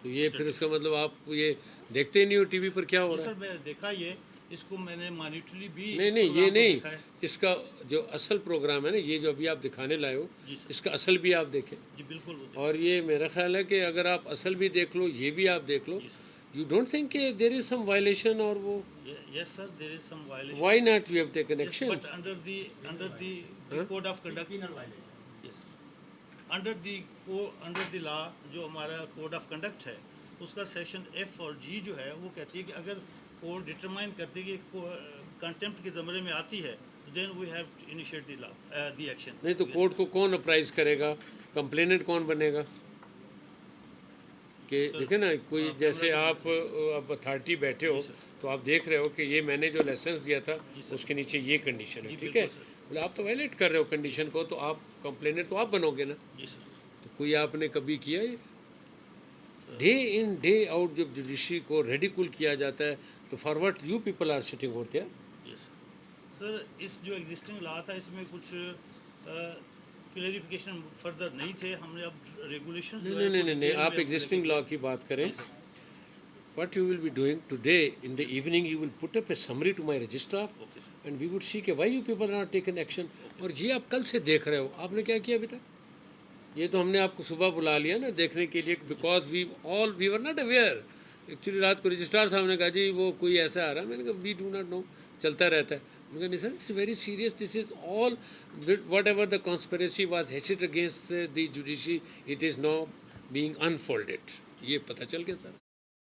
तो ये फिर उसका मतलब आप ये देखते ही नहीं हो टीवी पर क्या हो रहा है? सर मैंने देखा ये, इसको मैंने मॉनिटरली भी नहीं इस नहीं, ये प्रोग्राम को नहीं, देखा है। इसका जो असल प्रोग्राम है ना, ये जो अभी आप दिखाने लाए हो, जी सर, इसका असल भी आप देखें। जी बिल्कुल वो देखा। और ये मेरा ख्याल है कि अगर आप असल भी देख लो, ये भी आप देख लो, जी सर, यू डोंट थिंक कि देर इज सम वायलेशन और वो yes sir, there is some violation, why not you have taken yes action? But under the हाँ? Code of conduct, yes under the law जो हमारा code of conduct है, उसका section F और जी जो है वो कहती है कि अगर कोर्ट डिटरमाइन करती है कि कंटेम्प्ट के ज़मरे में आती है, तो then we have to initiate the law the action. नहीं तो कोर्ट को कौन अप्राइज करेगा, कंप्लेनेंट कौन बनेगा? कि देखे ना, कोई जैसे आप अब अथॉरिटी बैठे हो, जी सर, तो आप देख रहे हो कि ये मैंने जो लाइसेंस दिया था जी सर, उसके नीचे ये कंडीशन है, जी ठीक है, बिल्कुल सर, बोले आप तो वायलेट कर रहे हो कंडीशन को, तो आप कंप्लेनेंट तो आप बनोगे ना। जी सर, तो कोई आपने कभी किया ये? डे इन डे आउट जब जुडिशरी को रेडिकुल किया जाता है, तो for what you people are sitting होते हैं? यस सर, इस जो एग्जिस्टिंग लॉ था इसमें कुछ क्लेरिफिकेशन फर्दर नहीं थे, हमने अब रेगुलेशंस नहीं जो है नहीं नहीं इसको नहीं नहीं, डिटेल आप में एग्जिस्टिंग लॉ की बात करें। जी sir, What you will be doing today in the evening, you will put up a summary to my registrar okay sir, and we would see कि why you people are not taken action। और ये आप कल से देख रहे हो, आपने क्या किया अभी तक? ये तो हमने आपको सुबह बुला लिया ना देखने के लिए, because we were not aware. Actually रात को रजिस्ट्रार साहब ने कहा जी वो कोई ऐसा आ रहा है, मैंने कहा वी डू नॉट नो, चलता रहता है। मैंने कहा नहीं sir, it's very serious, this is all whatever the conspiracy was hatched against the judiciary, it is now being unfolded. ये पता चल गया सर।